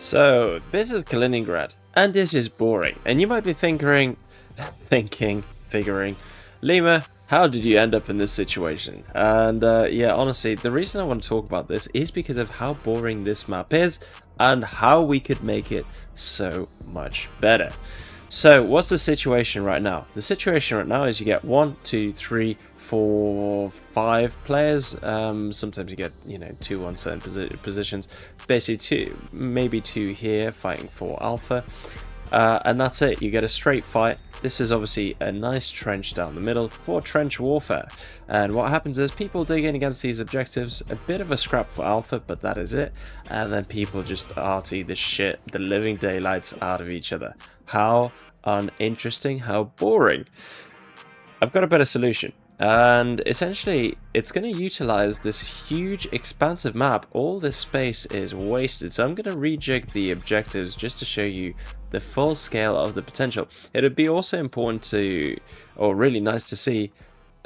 So, this is Kaliningrad, and this is boring. And you might be figuring, Lima, how did you end up in this situation? And yeah, honestly, the reason I want to talk about this is because of how boring this map is and how we could make it so much better. So, what's the situation right now? The situation right now is you get 1, 2, 3, 4, 5 players. Sometimes you get, two on certain positions. Basically, two, maybe two here fighting for alpha. And that's it. You get a straight fight. This is obviously a nice trench down the middle for trench warfare. And what happens is people dig in against these objectives. A bit of a scrap for alpha, but that is it. And then people just RT the living daylights out of each other. How uninteresting, how boring. I've got a better solution. And essentially, it's going to utilize this huge expansive map. All this space is wasted. So I'm going to rejig the objectives just to show you the full scale of the potential. It would be also important to, or really nice to see,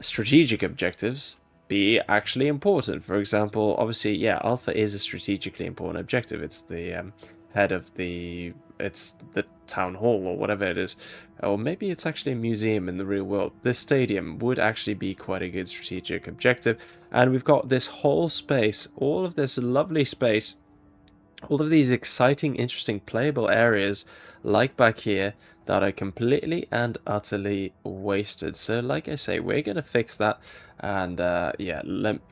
strategic objectives be actually important. For example, obviously, yeah, Alpha is a strategically important objective. It's the head of it's the town hall or whatever it is, or maybe it's actually a museum in the real world. This stadium would actually be quite a good strategic objective, and we've got this whole space, all of this lovely space, all of these exciting, interesting, playable areas, like back here, that are completely and utterly wasted. So like I say, we're going to fix that, and yeah,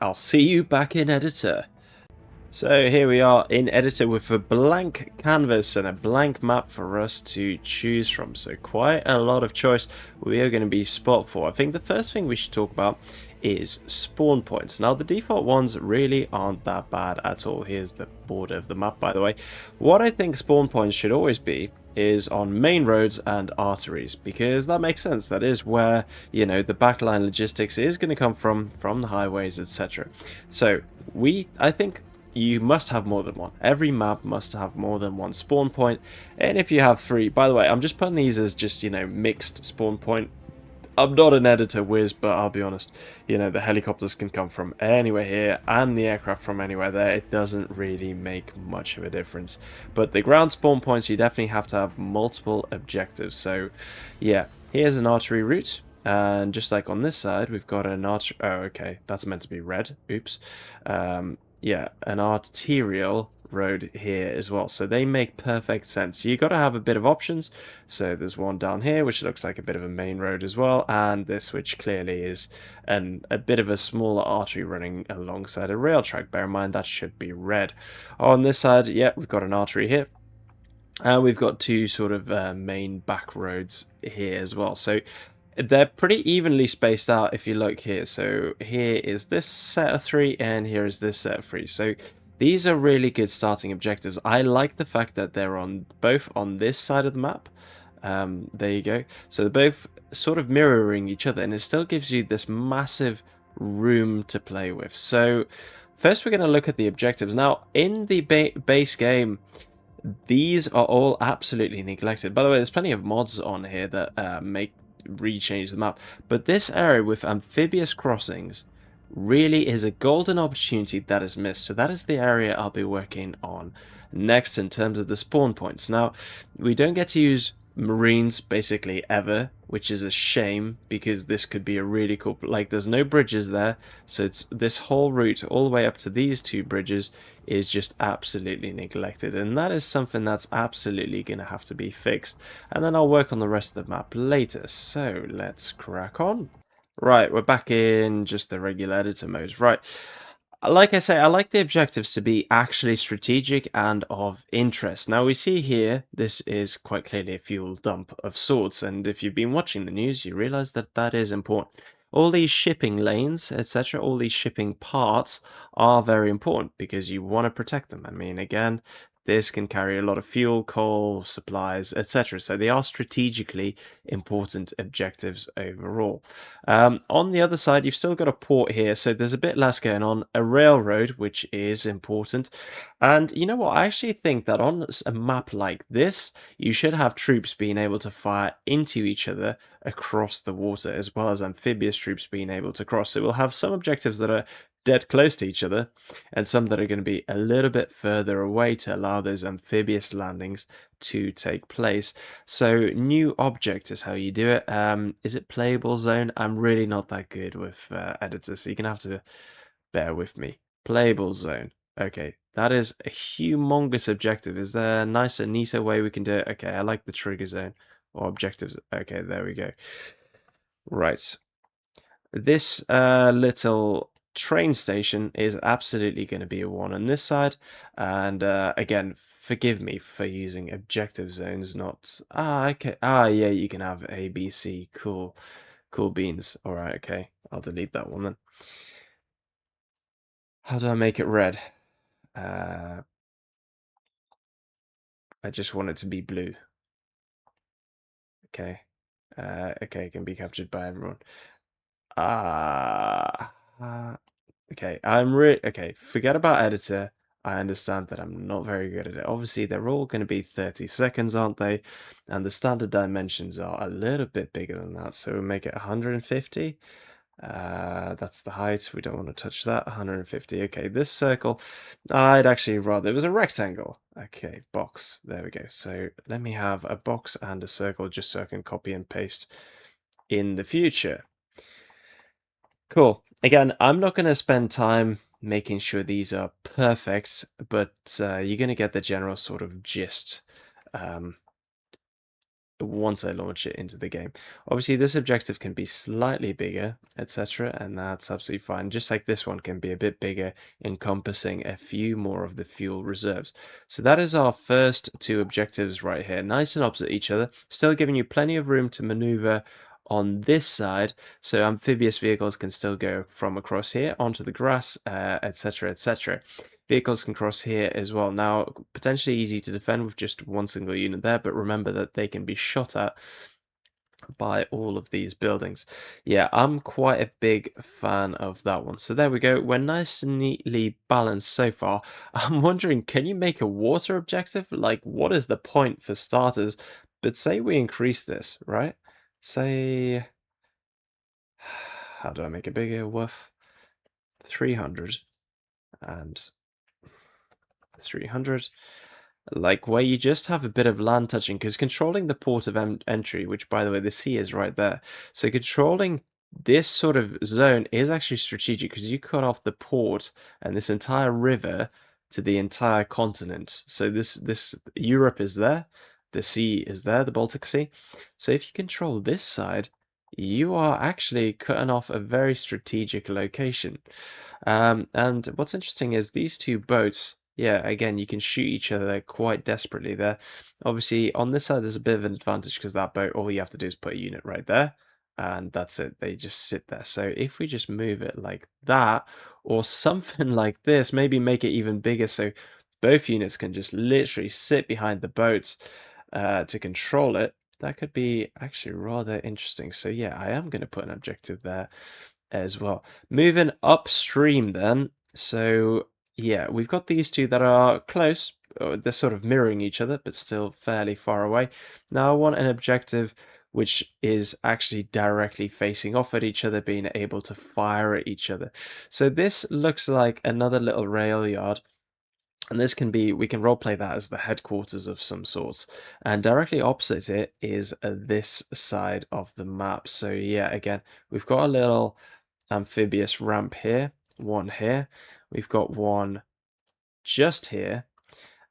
I'll see you back in editor. So here we are in editor with a blank canvas and a blank map for us to choose from. So quite a lot of choice we are going to be spot for. I think the first thing we should talk about is spawn points. Now the default ones really aren't that bad at all. Here's the border of the map, by the way. What I think spawn points should always be is on main roads and arteries, because that makes sense. That is where, the backline logistics is going to come from the highways, etc. So I think you must have more than one. Every map must have more than one spawn point. And if you have three, by the way, I'm just putting these as just, mixed spawn point. I'm not an editor whiz, but I'll be honest, the helicopters can come from anywhere here and the aircraft from anywhere there. It doesn't really make much of a difference. But the ground spawn points, you definitely have to have multiple objectives. So yeah, here's an artery route. And just like on this side, we've got an artery. Oh, okay, that's meant to be red. Oops. Yeah, an arterial road here as well. So they make perfect sense. You got to have a bit of options. So there's one down here, which looks like a bit of a main road as well. And this, which clearly is a bit of a smaller artery running alongside a rail track. Bear in mind, that should be red. On this side, yeah, we've got an artery here. And we've got two sort of main back roads here as well. So they're pretty evenly spaced out if you look here. So here is this set of three and here is this set of three. So these are really good starting objectives. I like the fact that they're both on this side of the map. There you go. So they're both sort of mirroring each other, and it still gives you this massive room to play with. So first we're going to look at the objectives. Now in the base game, these are all absolutely neglected. By the way, there's plenty of mods on here that rechange the map, but this area with amphibious crossings really is a golden opportunity that is missed. So that is the area I'll be working on next in terms of the spawn points. Now we don't get to use marines basically ever, which is a shame, because this could be a really cool, like, there's no bridges there, so it's this whole route all the way up to these two bridges is just absolutely neglected, and that is something that's absolutely gonna have to be fixed. And then I'll work on the rest of the map later. So let's crack on. Right, we're back in just the regular editor mode. Right, like I say, I like the objectives to be actually strategic and of interest. Now we see here, this is quite clearly a fuel dump of sorts, and if you've been watching the news, you realize that that is important. All these shipping lanes, etc., all these shipping parts are very important because you want to protect them. I mean, again, this can carry a lot of fuel, coal, supplies, etc. So they are strategically important objectives overall. On the other side, you've still got a port here, so there's a bit less going on. A railroad, which is important. And you know what? I actually think that on a map like this, you should have troops being able to fire into each other across the water, as well as amphibious troops being able to cross. So we'll have some objectives that are dead close to each other, and some that are going to be a little bit further away to allow those amphibious landings to take place. So new object is how you do it. Is it playable zone? I'm really not that good with editors, so you're going to have to bear with me. Playable zone. Okay, that is a humongous objective. Is there a nicer, neater way we can do it? Okay, I like the trigger zone or objectives. Okay, there we go. Right. This little train station is absolutely going to be a 1 on this side. And again, forgive me for using objective zones, not... Ah, okay. Ah, yeah, you can have A, B, C. Cool. Cool beans. All right, okay. I'll delete that one then. How do I make it red? Uh, I just want it to be blue. Okay. Okay, it can be captured by everyone. Ah. Okay, okay, forget about editor. I understand that I'm not very good at it. Obviously, they're all going to be 30 seconds, aren't they? And the standard dimensions are a little bit bigger than that, so we'll make it 150. That's the height. We don't want to touch that. 150. Okay, this circle, I'd actually rather it was a rectangle. Okay, box. There we go. So let me have a box and a circle just so I can copy and paste in the future. Cool. Again, I'm not going to spend time making sure these are perfect, but you're going to get the general sort of gist. Once I launch it into the game. Obviously, this objective can be slightly bigger, etc., and that's absolutely fine. Just like this one can be a bit bigger, encompassing a few more of the fuel reserves. So that is our first two objectives right here, nice and opposite each other, still giving you plenty of room to maneuver on this side, so amphibious vehicles can still go from across here onto the grass, etc., etc. Vehicles can cross here as well. Now, potentially easy to defend with just one single unit there, but remember that they can be shot at by all of these buildings. Yeah, I'm quite a big fan of that one. So there we go. We're nice and neatly balanced so far. I'm wondering, can you make a water objective? Like, what is the point for starters? But say we increase this, right? Say, how do I make it bigger? Woof. 300 and 300, like where you just have a bit of land touching, because controlling the port of entry, which by the way the sea is right there, so controlling this sort of zone is actually strategic because you cut off the port and this entire river to the entire continent. So this Europe is there, the sea is there, the Baltic Sea. So if you control this side, you are actually cutting off a very strategic location. And what's interesting is these two boats, yeah, again, you can shoot each other quite desperately there. Obviously, on this side, there's a bit of an advantage because that boat, all you have to do is put a unit right there, and that's it. They just sit there. So if we just move it like that, or something like this, maybe make it even bigger so both units can just literally sit behind the boat to control it, that could be actually rather interesting. So yeah, I am going to put an objective there as well. Moving upstream then. So yeah, we've got these two that are close. They're sort of mirroring each other, but still fairly far away. Now I want an objective which is actually directly facing off at each other, being able to fire at each other. So this looks like another little rail yard. And this can be, we can roleplay that as the headquarters of some sorts. And directly opposite it is this side of the map. So yeah, again, we've got a little amphibious ramp here, one here. We've got one just here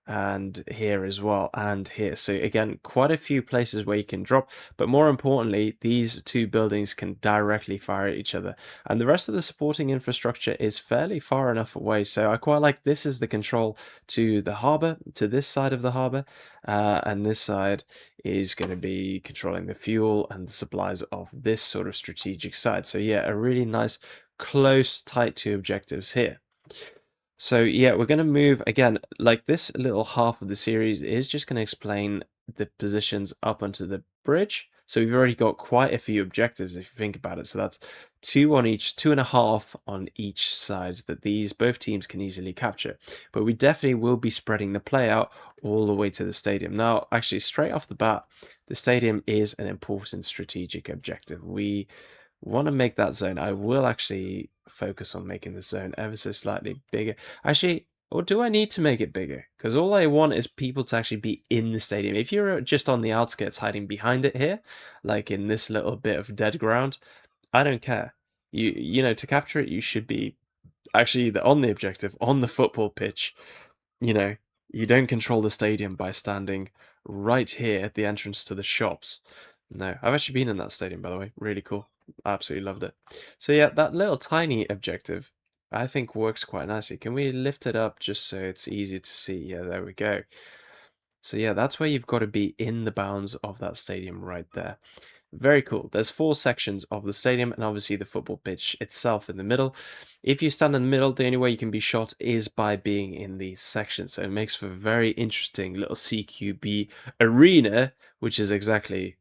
and here as well, and here. So again, quite a few places where you can drop, but more importantly, these two buildings can directly fire at each other, and the rest of the supporting infrastructure is fairly far enough away. So I quite like this is the control to the harbor, to this side of the harbor, and this side is going to be controlling the fuel and the supplies of this sort of strategic side. So yeah, a really nice close tight two objectives here. So yeah, we're going to move again, like this little half of the series is just going to explain the positions up onto the bridge. So we've already got quite a few objectives if you think about it. So that's two on each, 2.5 on each side that these both teams can easily capture. But we definitely will be spreading the play out all the way to the stadium. Now, actually, straight off the bat, the stadium is an important strategic objective. We want to make that zone. I will actually focus on making the zone ever so slightly bigger. Actually, or do I need to make it bigger? Because all I want is people to actually be in the stadium. If you're just on the outskirts hiding behind it here, like in this little bit of dead ground, I don't care. You know, to capture it, you should be actually on the objective, on the football pitch. You know, you don't control the stadium by standing right here at the entrance to the shops. No, I've actually been in that stadium, by the way. Really cool. Absolutely loved it. So yeah, that little tiny objective, I think works quite nicely. Can we lift it up just so it's easier to see? Yeah, there we go. So yeah, that's where you've got to be in the bounds of that stadium right there. Very cool. There's 4 sections of the stadium and obviously the football pitch itself in the middle. If you stand in the middle, the only way you can be shot is by being in these sections. So it makes for a very interesting little CQB arena, which is exactly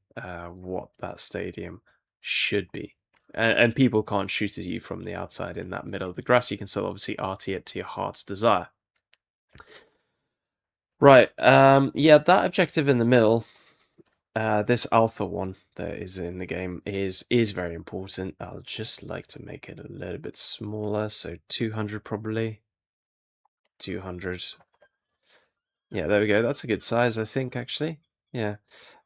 what that stadium should be. And people can't shoot at you from the outside in that middle of the grass. You can still obviously RT it to your heart's desire. Right, yeah, that objective in the middle, this alpha one that is in the game is very important. I'll just like to make it a little bit smaller, so 200 probably. 200. Yeah, there we go. That's a good size, I think, actually. Yeah.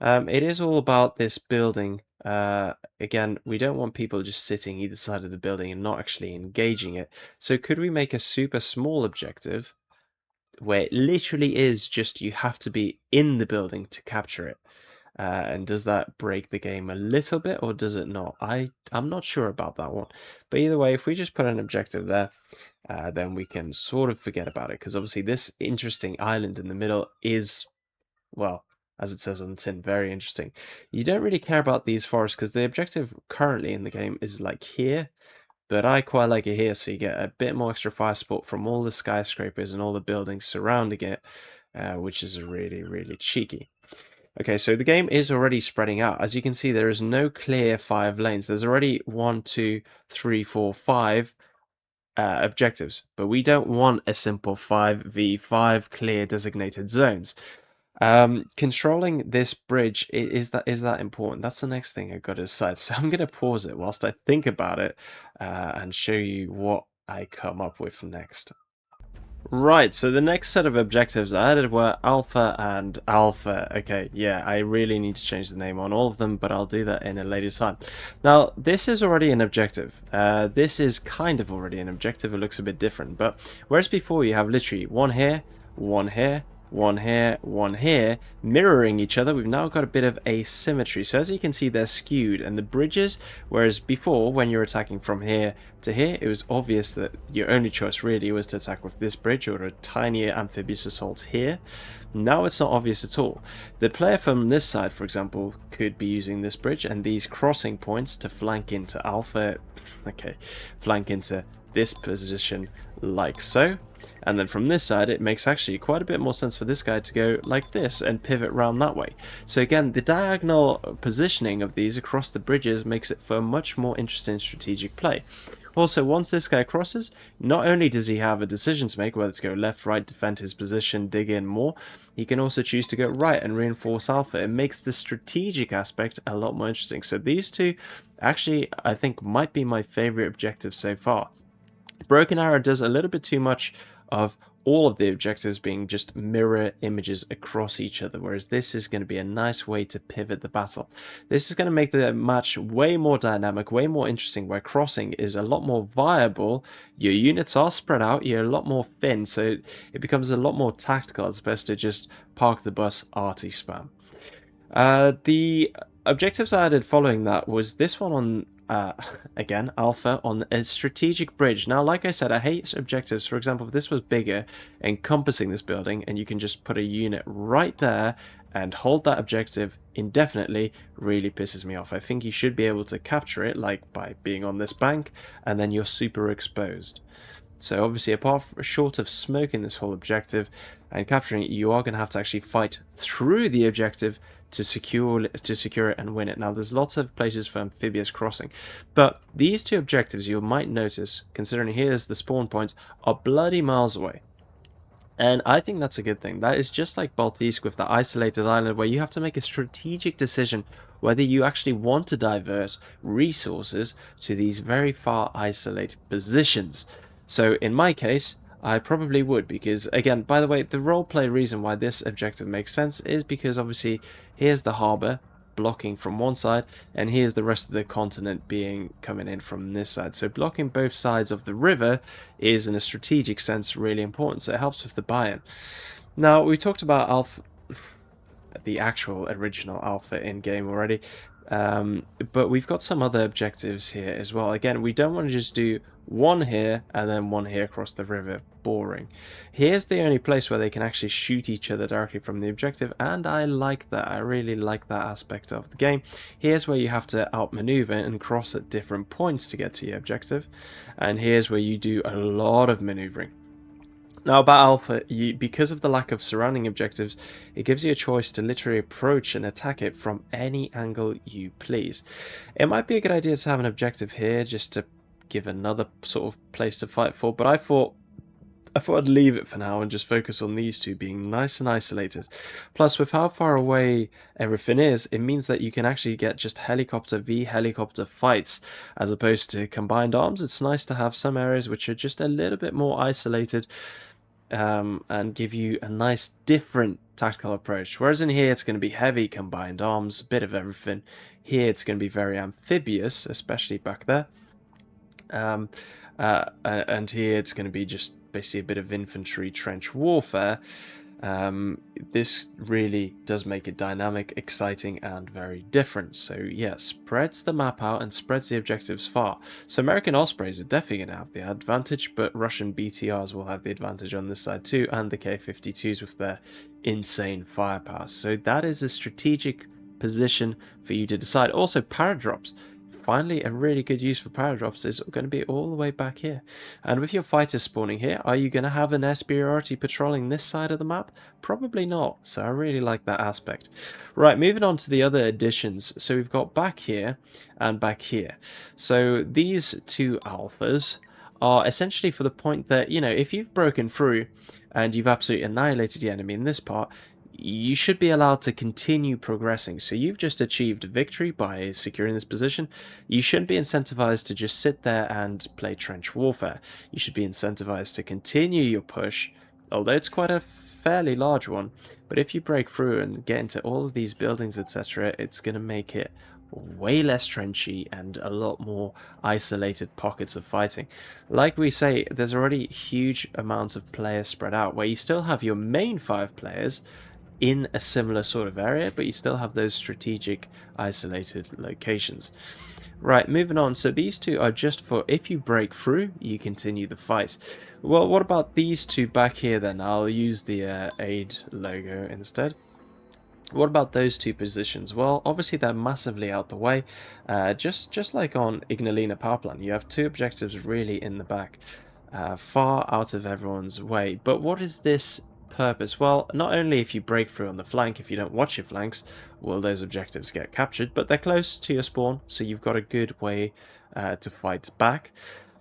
It is all about this building. Again, we don't want people just sitting either side of the building and not actually engaging it. So could we make a super small objective where it literally is just you have to be in the building to capture it? And does that break the game a little bit or does it not? I'm not sure about that one. But either way, if we just put an objective there, then we can sort of forget about it. Because obviously this interesting island in the middle is, well, as it says on the tin, very interesting. You don't really care about these forests because the objective currently in the game is like here. But I quite like it here, so you get a bit more extra fire support from all the skyscrapers and all the buildings surrounding it, which is really, really cheeky. Okay, so the game is already spreading out. As you can see, there is no clear 5 lanes. There's already 1, 2, 3, 4, 5 objectives, but we don't want a simple 5v5 clear designated zones. Controlling this bridge, is that important? That's the next thing I've got to decide. So I'm going to pause it whilst I think about it and show you what I come up with next. Right, so the next set of objectives I added were Alpha and Alpha. Okay, yeah, I really need to change the name on all of them, but I'll do that in a later time. Now, this is already an objective. This is kind of already an objective. It looks a bit different, but whereas before you have literally one here, one here, one here, one here, mirroring each other, we've now got a bit of asymmetry. So as you can see, they're skewed, and the bridges, whereas before, when you're attacking from here to here, it was obvious that your only choice really was to attack with this bridge or a tiny amphibious assault here. Now it's not obvious at all. The player from this side, for example, could be using this bridge and these crossing points to flank into Alpha, okay, flank into this position like so. And then from this side, it makes actually quite a bit more sense for this guy to go like this and pivot round that way. So again, the diagonal positioning of these across the bridges makes it for a much more interesting strategic play. Also, once this guy crosses, not only does he have a decision to make, whether to go left, right, defend his position, dig in more, he can also choose to go right and reinforce Alpha. It makes the strategic aspect a lot more interesting. So these two, actually, I think might be my favorite objectives so far. Broken Arrow does a little bit too much of all of the objectives being just mirror images across each other, whereas this is going to be a nice way to pivot the battle. This is going to make the match way more dynamic, way more interesting, where crossing is a lot more viable. Your units are spread out, you're a lot more thin, so it becomes a lot more tactical as opposed to just park the bus arty spam. The objectives I added following that was this one on again, Alpha, on a strategic bridge. Now, like I said, I hate objectives. For example, if this was bigger, encompassing this building, and you can just put a unit right there and hold that objective indefinitely, really pisses me off. I think you should be able to capture it, like by being on this bank, and then you're super exposed. So obviously, short of smoking this whole objective and capturing it, you are going to have to actually fight through the objective to secure it and win it. Now, there's lots of places for amphibious crossing, but these two objectives, you might notice, considering here's the spawn points, are bloody miles away. And I think that's a good thing. That is just like Baltisk with the isolated island, where you have to make a strategic decision whether you actually want to divert resources to these very far isolated positions. So in my case, I probably would, because again, by the way, the roleplay reason why this objective makes sense is because obviously here's the harbor blocking from one side, and here's the rest of the continent being coming in from this side. So blocking both sides of the river is, in a strategic sense, really important. So it helps with the buy-in. Now, we talked about alpha, the actual original alpha in game already, but we've got some other objectives here as well. Again, we don't want to just do one here and then one here across the river. Boring. Here's the only place where they can actually shoot each other directly from the objective, and I like that. I really like that aspect of the game. Here's where you have to outmaneuver and cross at different points to get to your objective, and here's where you do a lot of maneuvering. Now about Alpha, because of the lack of surrounding objectives, it gives you a choice to literally approach and attack it from any angle you please. It might be a good idea to have an objective here just to give another sort of place to fight for, but I thought I'd leave it for now and just focus on these two being nice and isolated. Plus, with how far away everything is, it means that you can actually get just helicopter v helicopter fights as opposed to combined arms. It's nice to have some areas which are just a little bit more isolated, and give you a nice different tactical approach. Whereas in here it's going to be heavy combined arms, a bit of everything. Here it's going to be very amphibious, especially back there. And here it's going to be just basically a bit of infantry trench warfare. This really does make it dynamic, exciting, and very different. So yeah, spreads the map out and spreads the objectives far. So American Ospreys are definitely going to have the advantage, but Russian BTRs will have the advantage on this side too, and the K-52s with their insane firepower. So that is a strategic position for you to decide. Also, paradrops. Finally, a really good use for paradrops is going to be all the way back here. And with your fighters spawning here, are you going to have an air superiority patrolling this side of the map? Probably not, so I really like that aspect. Right, moving on to the other additions. So we've got back here and back here. So these two alphas are essentially for the point that, you know, if you've broken through and you've absolutely annihilated the enemy in this part, you should be allowed to continue progressing. So you've just achieved victory by securing this position. You shouldn't be incentivized to just sit there and play trench warfare. You should be incentivized to continue your push, although it's quite a fairly large one. But if you break through and get into all of these buildings, etc., it's going to make it way less trenchy and a lot more isolated pockets of fighting. Like we say, there's already huge amounts of players spread out, where you still have your main 5 players in a similar sort of area, but you still have those strategic isolated locations. Right, moving on. So these two are just for if you break through, you continue the fight. Well, what about these two back here then? I'll use the aid logo instead. What about those two positions? Well, obviously they're massively out the way. Just like on Ignalina power plant, you have 2 objectives really in the back, far out of everyone's way. But what is this purpose? Well, not only if you break through on the flank, if you don't watch your flanks, will those objectives get captured, but they're close to your spawn, so you've got a good way to fight back.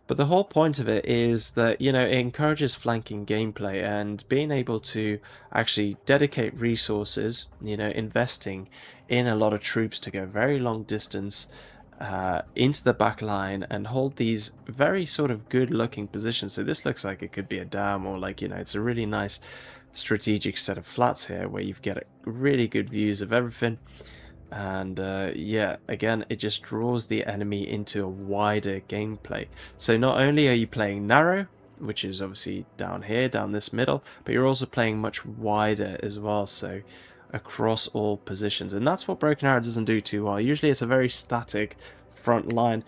But the whole point of it is that, you know, it encourages flanking gameplay and being able to actually dedicate resources, you know, investing in a lot of troops to go very long distance into the back line and hold these very sort of good looking positions. So this looks like it could be a dam, or like, you know, it's a really nice strategic set of flats here where you've got really good views of everything. And yeah, again, it just draws the enemy into a wider gameplay. So not only are you playing narrow, which is obviously down here, down this middle, but you're also playing much wider as well, so across all positions. And that's what Broken Arrow doesn't do too well. Usually it's a very static front line.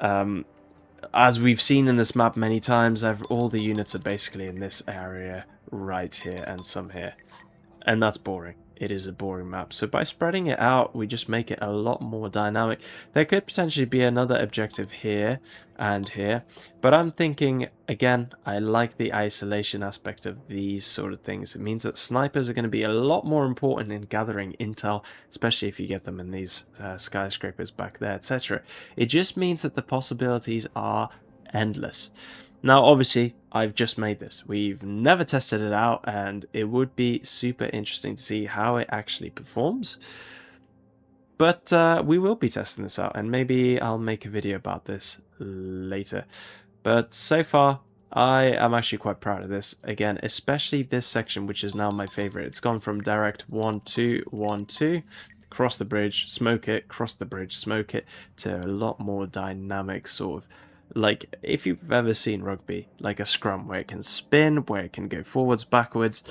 As we've seen in this map many times, all the units are basically in this area right here and some here. And that's boring. It is a boring map. So by spreading it out, we just make it a lot more dynamic. There could potentially be another objective here and here, but I'm thinking, again, I like the isolation aspect of these sort of things. It means that snipers are going to be a lot more important in gathering intel, especially if you get them in these skyscrapers back there, etc. It just means that the possibilities are endless. Now, obviously, I've just made this. We've never tested it out, and it would be super interesting to see how it actually performs. But we will be testing this out, and maybe I'll make a video about this later. But so far, I am actually quite proud of this. Again, especially this section, which is now my favorite. It's gone from direct 1-2, 1-2, cross the bridge, smoke it, cross the bridge, smoke it, to a lot more dynamic sort of, like, if you've ever seen rugby, like a scrum where it can spin, where it can go forwards, backwards.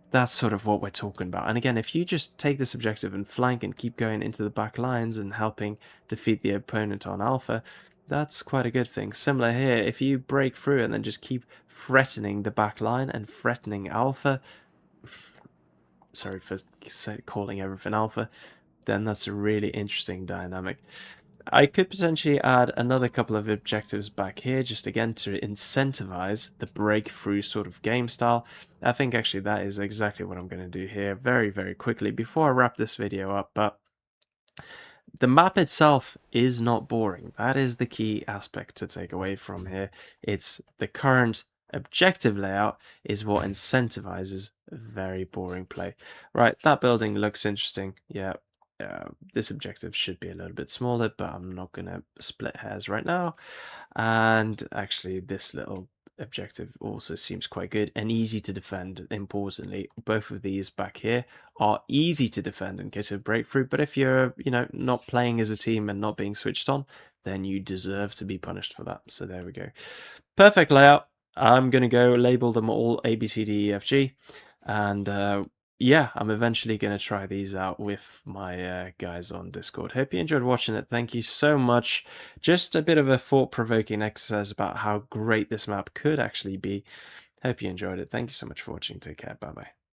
That's sort of what we're talking about. And again, if you just take this objective and flank and keep going into the back lines and helping defeat the opponent on alpha, that's quite a good thing. Similar here, if you break through and then just keep threatening the back line and threatening alpha, sorry for calling everything alpha, then that's a really interesting dynamic. I could potentially add another couple of objectives back here, just again to incentivize the breakthrough sort of game style. I think actually that is exactly what I'm going to do here very, very quickly before I wrap this video up. But the map itself is not boring. That is the key aspect to take away from here. It's the current objective layout is what incentivizes very boring play. Right, that building looks interesting. Yeah, this objective should be a little bit smaller, but I'm not going to split hairs right now. And actually, this little objective also seems quite good and easy to defend. Importantly, both of these back here are easy to defend in case of breakthrough, but if you're, not playing as a team and not being switched on, then you deserve to be punished for that. So there we go. Perfect layout. I'm going to go label them all A, B, C, D, E, F, G, and yeah, I'm eventually going to try these out with my guys on Discord. Hope you enjoyed watching it. Thank you so much. Just a bit of a thought-provoking exercise about how great this map could actually be. Hope you enjoyed it. Thank you so much for watching. Take care. Bye-bye.